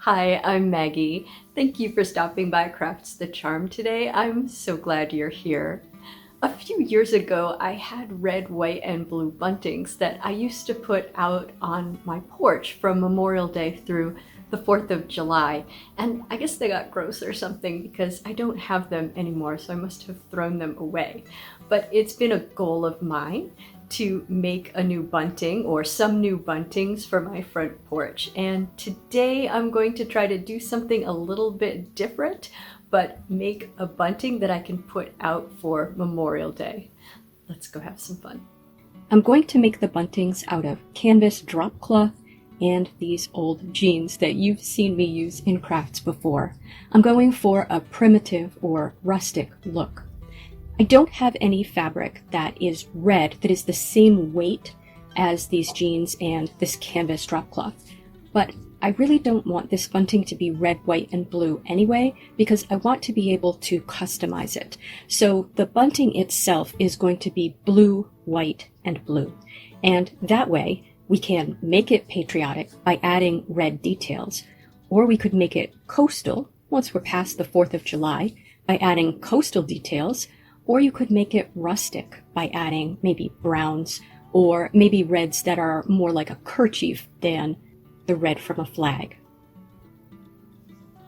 Hi, I'm Maggie. Thank you for stopping by Crafts the Charm today. I'm so glad you're here. A few years ago, I had red, white, and blue buntings that I used to put out on my porch from Memorial Day through the 4th of July. And I guess they got gross or something because I don't have them anymore, so I must have thrown them away. But it's been a goal of mine to make a new bunting or some new buntings for my front porch. And today I'm going to try to do something a little bit different, but make a bunting that I can put out for Memorial Day. Let's go have some fun. I'm going to make the buntings out of canvas drop cloth and these old jeans that you've seen me use in crafts before. I'm going for a primitive or rustic look. I don't have any fabric that is red that is the same weight as these jeans and this canvas drop cloth, but I really don't want this bunting to be red, white, and blue anyway, because I want to be able to customize it. So the bunting itself is going to be blue, white, and blue. And that way we can make it patriotic by adding red details, or we could make it coastal once we're past the 4th of July by adding coastal details, or you could make it rustic by adding maybe browns or maybe reds that are more like a kerchief than the red from a flag.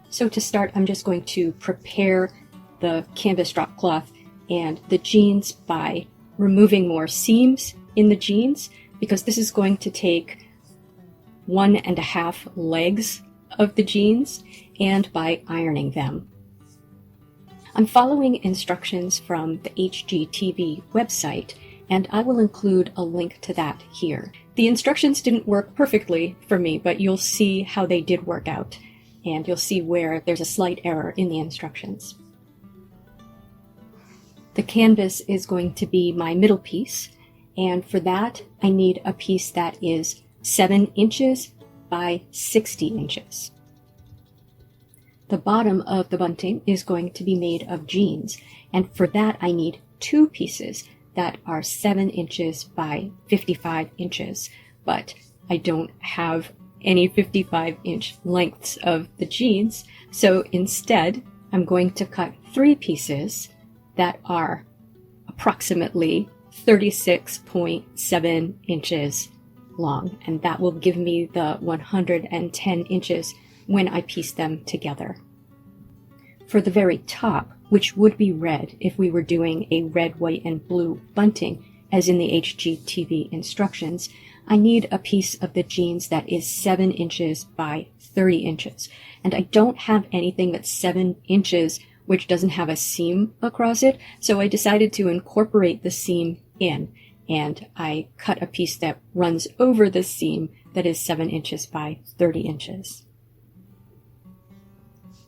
So to start, I'm just going to prepare the canvas drop cloth and the jeans by removing more seams in the jeans, because this is going to take 1.5 legs of the jeans, and by ironing them. I'm following instructions from the HGTV website, and I will include a link to that here. The instructions didn't work perfectly for me, but you'll see how they did work out, and you'll see where there's a slight error in the instructions. The canvas is going to be my middle piece, and for that I need a piece that is 7 inches by 60 inches. The bottom of the bunting is going to be made of jeans, and for that I need 2 pieces that are 7 inches by 55 inches, but I don't have any 55-inch lengths of the jeans, so instead I'm going to cut 3 pieces that are approximately 36.7 inches long, and that will give me the 110 inches when I piece them together. For the very top, which would be red if we were doing a red, white, and blue bunting, as in the HGTV instructions, I need a piece of the jeans that is 7 inches by 30 inches. And I don't have anything that's 7 inches which doesn't have a seam across it, so I decided to incorporate the seam in, and I cut a piece that runs over the seam that is 7 inches by 30 inches.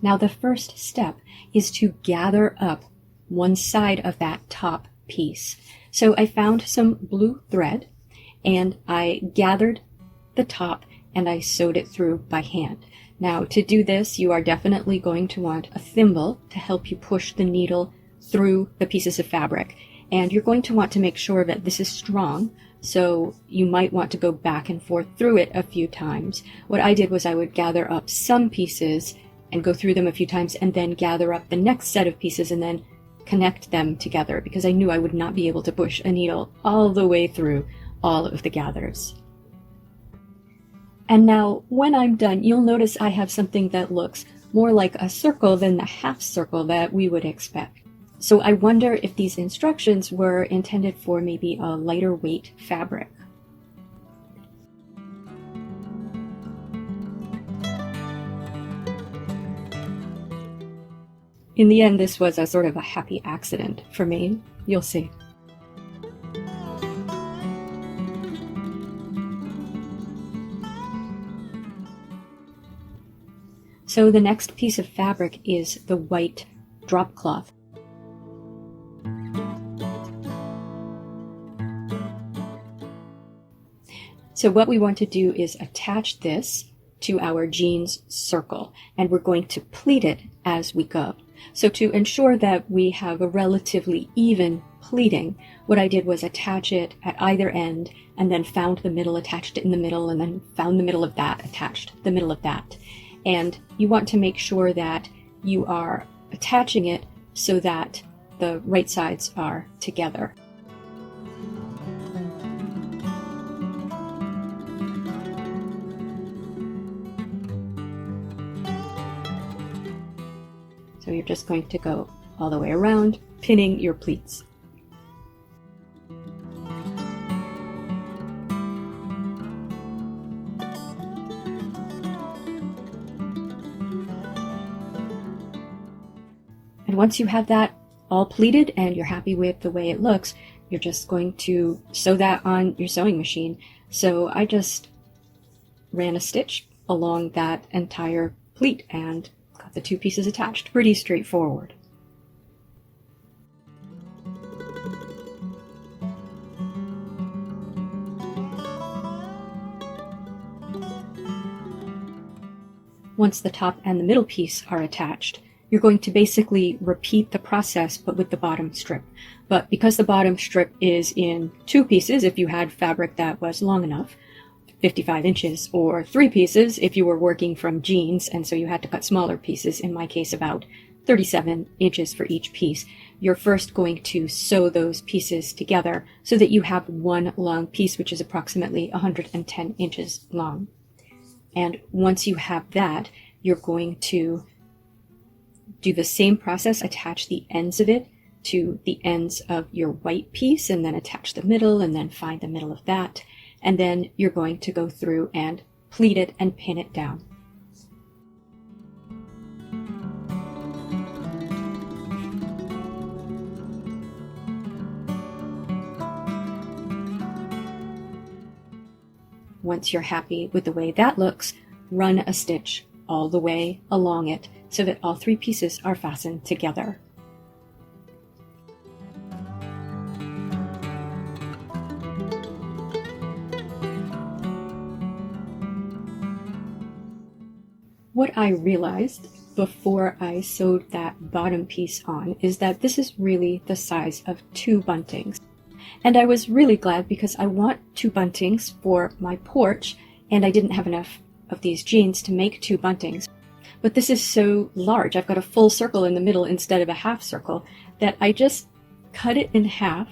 Now the first step is to gather up one side of that top piece. So I found some blue thread and I gathered the top and I sewed it through by hand. Now to do this, you are definitely going to want a thimble to help you push the needle through the pieces of fabric. And you're going to want to make sure that this is strong, so you might want to go back and forth through it a few times. What I did was I would gather up some pieces and go through them a few times and then gather up the next set of pieces and then connect them together, because I knew I would not be able to push a needle all the way through all of the gathers. And now when I'm done, you'll notice I have something that looks more like a circle than the half circle that we would expect. So I wonder if these instructions were intended for maybe a lighter weight fabric. In the end, this was a sort of a happy accident for me. You'll see. So the next piece of fabric is the white drop cloth. So what we want to do is attach this to our jeans circle, and we're going to pleat it as we go. So to ensure that we have a relatively even pleating, what I did was attach it at either end, and then found the middle, attached it in the middle, and then found the middle of that, attached the middle of that. and you want to make sure that you are attaching it so that the right sides are together. So you're just going to go all the way around, pinning your pleats. And once you have that all pleated and you're happy with the way it looks, you're just going to sew that on your sewing machine. So I just ran a stitch along that entire pleat and got the two pieces attached. Pretty straightforward. Once the top and the middle piece are attached, you're going to basically repeat the process but with the bottom strip. But because the bottom strip is in two pieces, if you had fabric that was long enough, 55 inches, or three pieces if you were working from jeans and so you had to cut smaller pieces, in my case about 37 inches for each piece, you're first going to sew those pieces together so that you have one long piece, which is approximately 110 inches long. And once you have that, you're going to do the same process, attach the ends of it to the ends of your white piece, and then attach the middle, and then find the middle of that. And then you're going to go through and pleat it and pin it down. Once you're happy with the way that looks, run a stitch all the way along it so that all three pieces are fastened together. What I realized before I sewed that bottom piece on is that this is really the size of two buntings. And I was really glad because I want two buntings for my porch, and I didn't have enough of these jeans to make two buntings. But this is so large, I've got a full circle in the middle instead of a half circle, that I just cut it in half,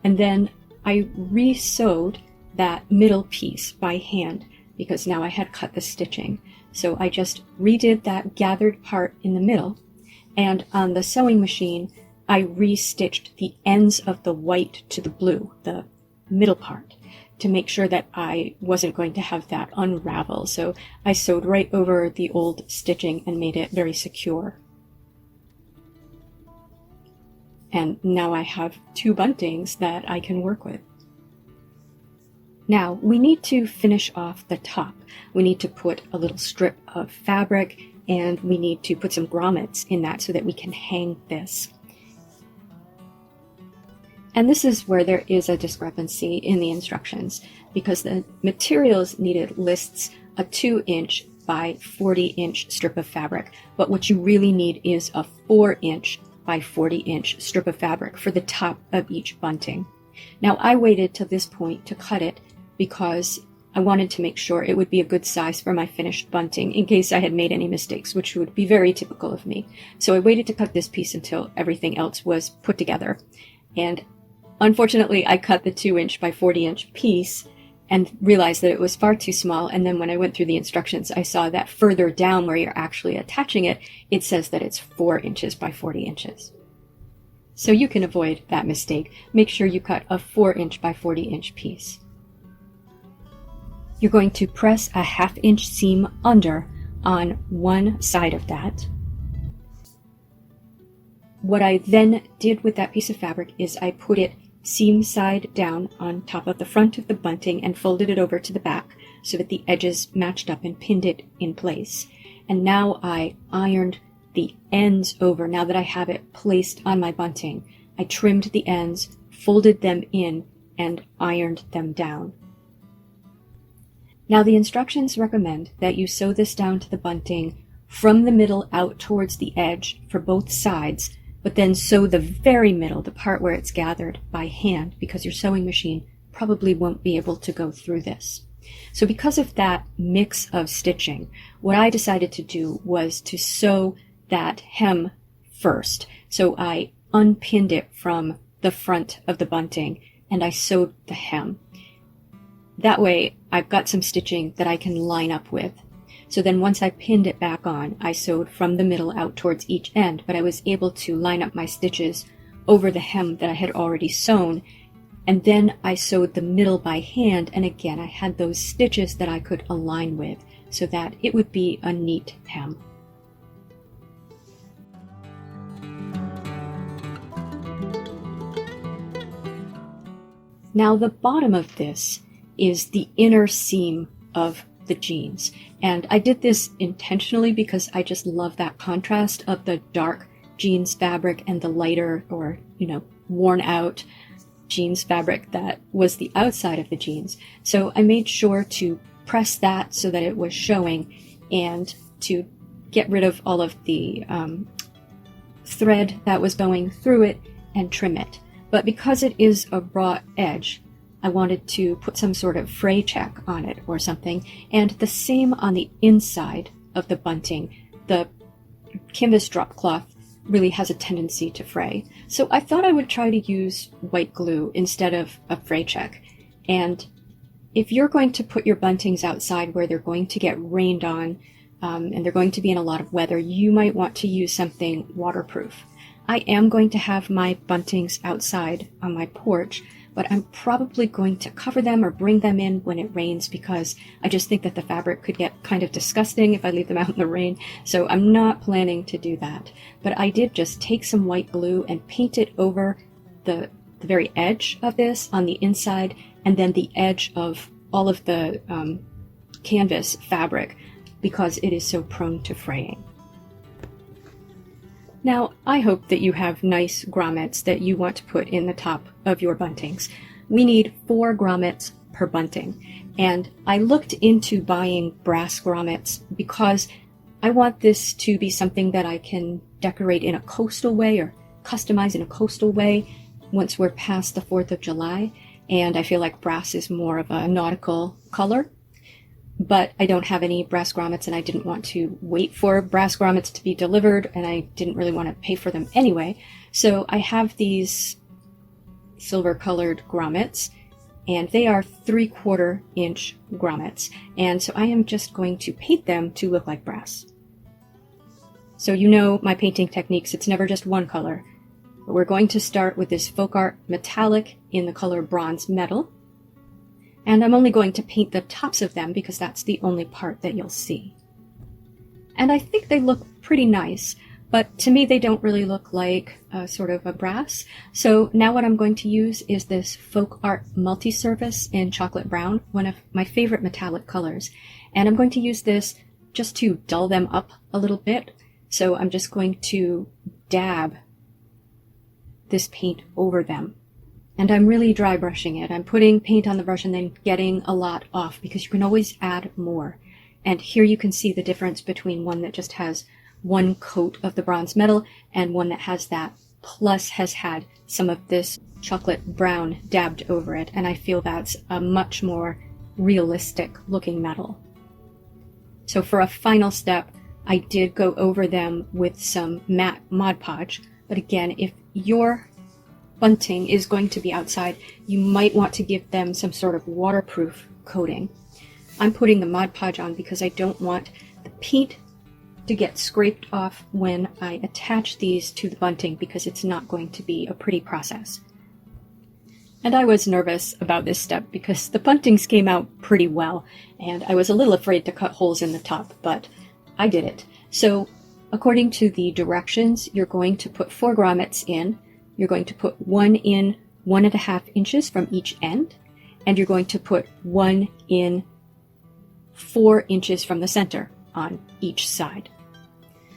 and then I re-sewed that middle piece by hand because now I had cut the stitching. So I just redid that gathered part in the middle, and on the sewing machine I re-stitched the ends of the white to the blue, the middle part, to make sure that I wasn't going to have that unravel. So I sewed right over the old stitching and made it very secure. And now I have two buntings that I can work with. Now we need to finish off the top. We need to put a little strip of fabric, and we need to put some grommets in that so that we can hang this. And this is where there is a discrepancy in the instructions, because the materials needed lists a 2-inch by 40-inch strip of fabric, but what you really need is a 4-inch by 40-inch strip of fabric for the top of each bunting. Now I waited till this point to cut it because I wanted to make sure it would be a good size for my finished bunting in case I had made any mistakes, which would be very typical of me. So I waited to cut this piece until everything else was put together. And unfortunately, I cut the 2-inch by 40-inch piece and realized that it was far too small. And then when I went through the instructions, I saw that further down where you're actually attaching it, it says that it's 4 inches by 40 inches. So you can avoid that mistake. Make sure you cut a 4-inch by 40-inch piece. You're going to press a 1/2-inch seam under on one side of that. What I then did with that piece of fabric is I put it seam side down on top of the front of the bunting and folded it over to the back so that the edges matched up and pinned it in place. And now I ironed the ends over. Now that I have it placed on my bunting, I trimmed the ends, folded them in, and ironed them down. Now the instructions recommend that you sew this down to the bunting from the middle out towards the edge for both sides, but then sew the very middle, the part where it's gathered, by hand, because your sewing machine probably won't be able to go through this. So because of that mix of stitching, what I decided to do was to sew that hem first. So I unpinned it from the front of the bunting and I sewed the hem. That way I've got some stitching that I can line up with. So then once I pinned it back on, I sewed from the middle out towards each end, but I was able to line up my stitches over the hem that I had already sewn. And then I sewed the middle by hand, and again I had those stitches that I could align with so that it would be a neat hem. Now the bottom of this is the inner seam of the jeans, and I did this intentionally because I just love that contrast of the dark jeans fabric and the lighter, or worn out jeans fabric that was the outside of the jeans. So I made sure to press that so that it was showing and to get rid of all of the thread that was going through it and trim it. But because it is a raw edge, I wanted to put some sort of fray check on it or something, and the same on the inside of the bunting. The canvas drop cloth really has a tendency to fray. So I thought I would try to use white glue instead of a fray check. And if you're going to put your buntings outside where they're going to get rained on, and they're going to be in a lot of weather, you might want to use something waterproof. I am going to have my buntings outside on my porch, but I'm probably going to cover them or bring them in when it rains because I just think that the fabric could get kind of disgusting if I leave them out in the rain. So I'm not planning to do that. But I did just take some white glue and paint it over the very edge of this on the inside, and then the edge of all of the canvas fabric because it is so prone to fraying. Now, I hope that you have nice grommets that you want to put in the top of your buntings. We need 4 grommets per bunting, and I looked into buying brass grommets because I want this to be something that I can decorate in a coastal way or customize in a coastal way once we're past the 4th of July, and I feel like brass is more of a nautical color. But I don't have any brass grommets, and I didn't want to wait for brass grommets to be delivered, and I didn't really want to pay for them anyway. So I have these silver colored grommets, and they are 3/4 inch grommets. And so I am just going to paint them to look like brass. So you know my painting techniques, it's never just one color. But we're going to start with this folk art metallic in the color bronze metal. And I'm only going to paint the tops of them because that's the only part that you'll see. And I think they look pretty nice, but to me they don't really look like sort of a brass. So now what I'm going to use is this folk art multi-surface in chocolate brown, one of my favorite metallic colors. And I'm going to use this just to dull them up a little bit. So I'm just going to dab this paint over them. And I'm really dry brushing it. I'm putting paint on the brush and then getting a lot off because you can always add more. And here you can see the difference between one that just has one coat of the bronze metal and one that has that, plus has had some of this chocolate brown dabbed over it. And I feel that's a much more realistic looking metal. So for a final step, I did go over them with some matte Mod Podge. But again, if your bunting is going to be outside, you might want to give them some sort of waterproof coating. I'm putting the Mod Podge on because I don't want the paint to get scraped off when I attach these to the bunting because it's not going to be a pretty process. And I was nervous about this step because the buntings came out pretty well and I was a little afraid to cut holes in the top, but I did it. So according to the directions, you're going to put 4 grommets in. You're going to put 1 in 1.5 inches from each end, and you're going to put 1 in 4 inches from the center on each side.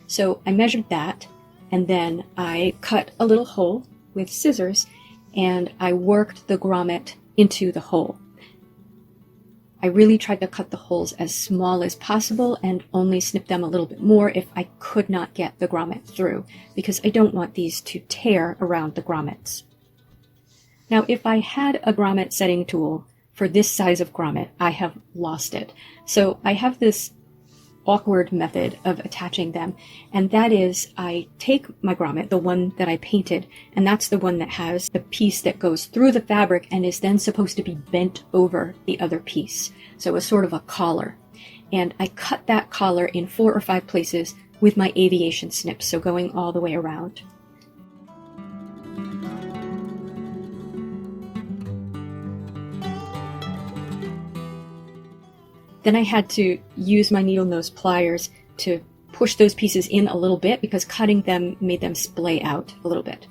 So I measured that, and then I cut a little hole with scissors, and I worked the grommet into the hole. I really tried to cut the holes as small as possible and only snip them a little bit more if I could not get the grommet through, because I don't want these to tear around the grommets. Now, if I had a grommet setting tool for this size of grommet, I have lost it. So I have this awkward method of attaching them, and that is I take my grommet, the one that I painted, and that's the one that has the piece that goes through the fabric and is then supposed to be bent over the other piece. So a sort of a collar. And I cut that collar in 4 or 5 places with my aviation snips, so going all the way around. Then I had to use my needle nose pliers to push those pieces in a little bit because cutting them made them splay out a little bit.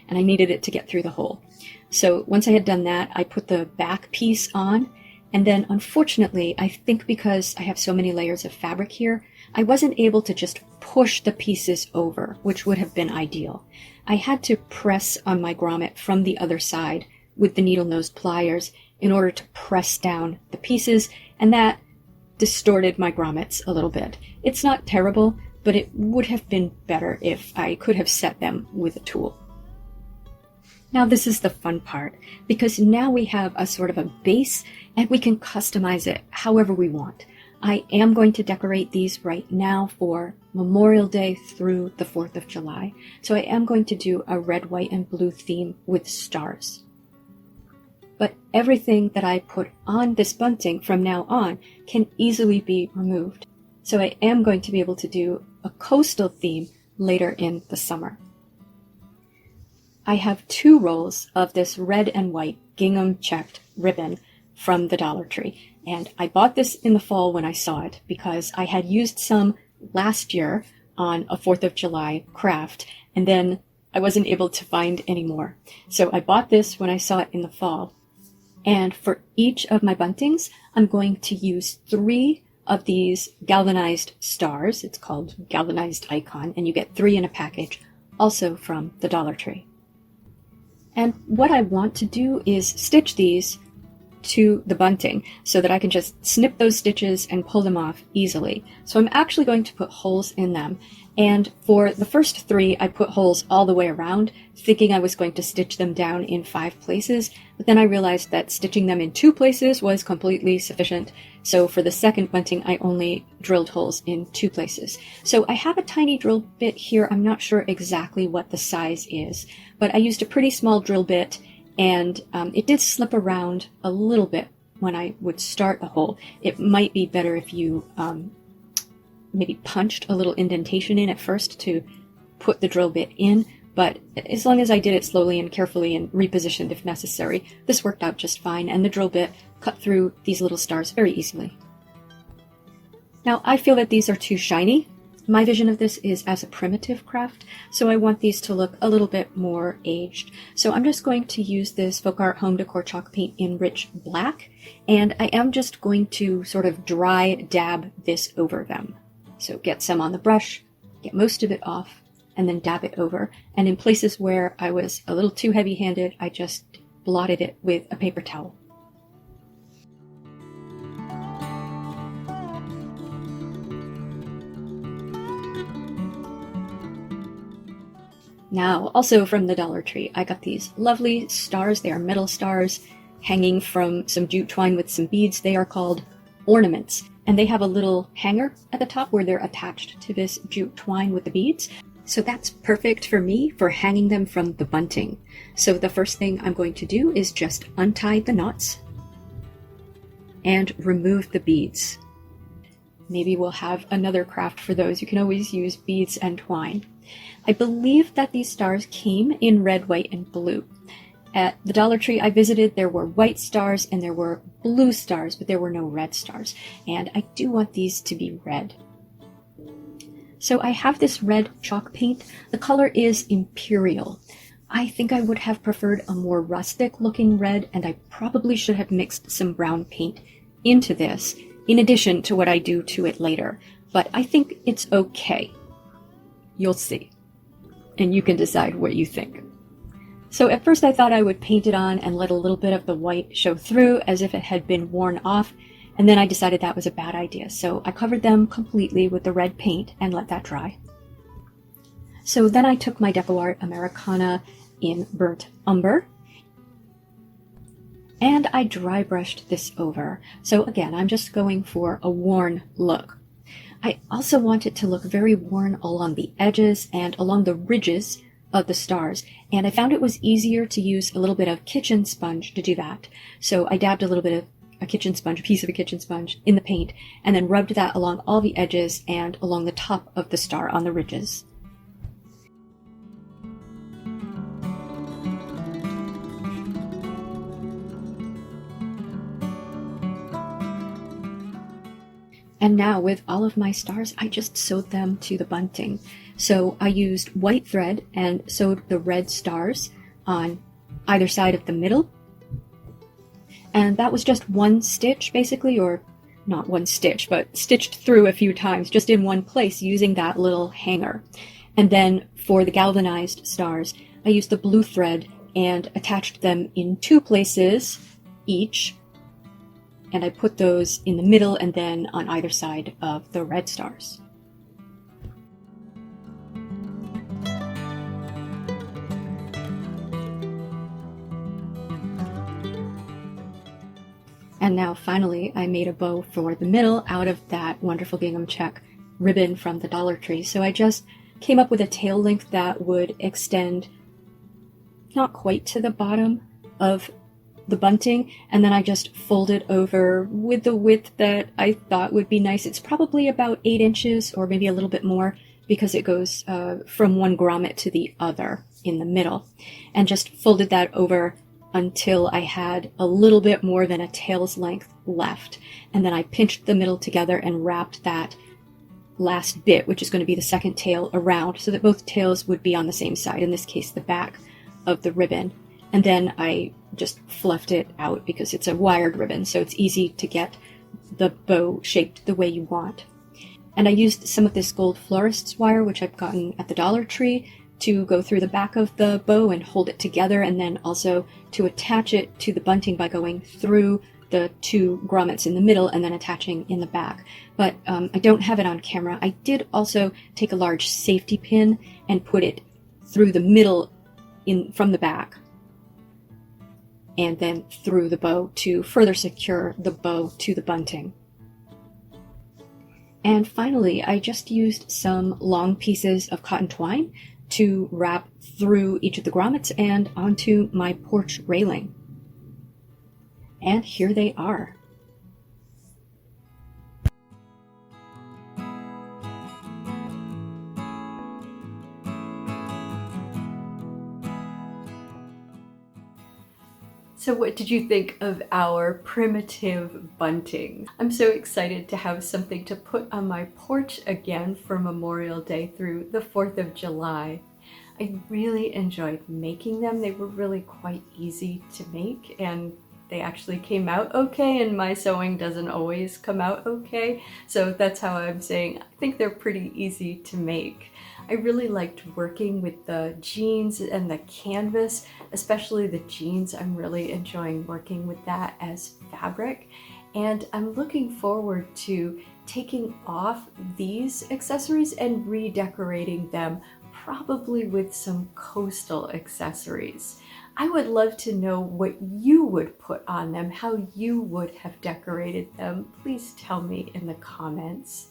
And I needed it to get through the hole. So once I had done that, I put the back piece on. And then unfortunately, I think because I have so many layers of fabric here, I wasn't able to just push the pieces over, which would have been ideal. I had to press on my grommet from the other side with the needle nose pliers in order to press down the pieces, and that distorted my grommets a little bit. It's not terrible, but it would have been better if I could have set them with a tool. Now this is the fun part, because now we have a sort of a base and we can customize it however we want. I am going to decorate these right now for Memorial Day through the 4th of July. So I am going to do a red, white, and blue theme with stars. But everything that I put on this bunting from now on can easily be removed. So I am going to be able to do a coastal theme later in the summer. I have 2 rolls of this red and white gingham checked ribbon from the Dollar Tree. And I bought this in the fall when I saw it because I had used some last year on a 4th of July craft, and then I wasn't able to find any more. So I bought this when I saw it in the fall. And for each of my buntings, I'm going to use 3 of these galvanized stars. It's called galvanized icon, and you get 3 in a package, also from the Dollar Tree. And what I want to do is stitch these to the bunting so that I can just snip those stitches and pull them off easily. So I'm actually going to put holes in them. And for the first 3, I put holes all the way around, thinking I was going to stitch them down in 5 places, but then I realized that stitching them in 2 places was completely sufficient. So for the second bunting, I only drilled holes in 2 places. So I have a tiny drill bit here. I'm not sure exactly what the size is, but I used a pretty small drill bit, and it did slip around a little bit when I would start a hole. It might be better if you maybe punched a little indentation in at first to put the drill bit in, but as long as I did it slowly and carefully and repositioned if necessary, this worked out just fine, and the drill bit cut through these little stars very easily. Now, I feel that these are too shiny. My vision of this is as a primitive craft, so I want these to look a little bit more aged. So I'm just going to use this Folk Art Home Decor chalk paint in rich black, and I am just going to sort of dry dab this over them. So get some on the brush, get most of it off, and then dab it over. And in places where I was a little too heavy-handed, I just blotted it with a paper towel. Now, also from the Dollar Tree, I got these lovely stars. They are metal stars hanging from some jute twine with some beads. They are called ornaments. And they have a little hanger at the top where they're attached to this jute twine with the beads. So that's perfect for me for hanging them from the bunting. So the first thing I'm going to do is just untie the knots and remove the beads. Maybe we'll have another craft for those. You can always use beads and twine. I believe that these stars came in red, white, and blue. At the Dollar Tree I visited, there were white stars and there were blue stars, but there were no red stars. And I do want these to be red. So I have this red chalk paint. The color is Imperial. I think I would have preferred a more rustic looking red, and I probably should have mixed some brown paint into this, in addition to what I do to it later. But I think it's okay. You'll see. And you can decide what you think. So at first I thought I would paint it on and let a little bit of the white show through as if it had been worn off, and then I decided that was a bad idea. So I covered them completely with the red paint and let that dry. So then I took my Deco Art Americana in Burnt Umber, and I dry brushed this over. So again, I'm just going for a worn look. I also want it to look very worn along the edges and along the ridges of the stars, and I found it was easier to use a little bit of kitchen sponge to do that. So I dabbed a little bit of a piece of a kitchen sponge in the paint, and then rubbed that along all the edges and along the top of the star on the ridges. And now with all of my stars, I just sewed them to the bunting. So I used white thread and sewed the red stars on either side of the middle. And that was just one stitch basically, or not one stitch, but stitched through a few times just in one place using that little hanger. And then for the galvanized stars, I used the blue thread and attached them in 2 places each. And I put those in the middle and then on either side of the red stars. And now finally I made a bow for the middle out of that wonderful gingham check ribbon from the Dollar Tree. So I just came up with a tail length that would extend not quite to the bottom of the bunting, and then I just folded over with the width that I thought would be nice. It's probably about 8 inches or maybe a little bit more, because it goes from one grommet to the other in the middle, and just folded that over until I had a little bit more than a tail's length left. And then I pinched the middle together and wrapped that last bit, which is going to be the second tail, around so that both tails would be on the same side, in this case the back of the ribbon. And then I just fluffed it out because it's a wired ribbon, so it's easy to get the bow shaped the way you want. And I used some of this gold florist's wire, which I've gotten at the Dollar Tree, to go through the back of the bow and hold it together, and then also to attach it to the bunting by going through the 2 grommets in the middle and then attaching in the back. But I don't have it on camera. I did also take a large safety pin and put it through the middle from the back, and then through the bow to further secure the bow to the bunting. And finally, I just used some long pieces of cotton twine to wrap through each of the grommets and onto my porch railing. And here they are. So what did you think of our primitive bunting? I'm so excited to have something to put on my porch again for Memorial Day through the 4th of July. I really enjoyed making them. They were really quite easy to make, and they actually came out okay, and my sewing doesn't always come out okay. So that's how I'm saying I think they're pretty easy to make. I really liked working with the jeans and the canvas, especially the jeans. I'm really enjoying working with that as fabric. And I'm looking forward to taking off these accessories and redecorating them, probably with some coastal accessories. I would love to know what you would put on them, how you would have decorated them. Please tell me in the comments.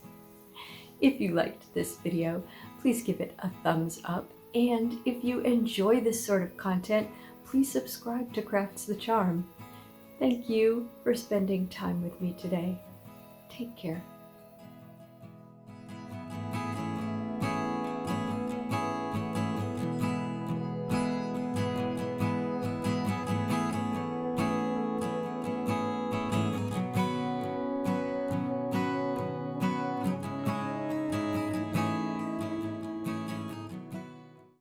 If you liked this video, please give it a thumbs up. And if you enjoy this sort of content, please subscribe to Crafts the Charm. Thank you for spending time with me today. Take care.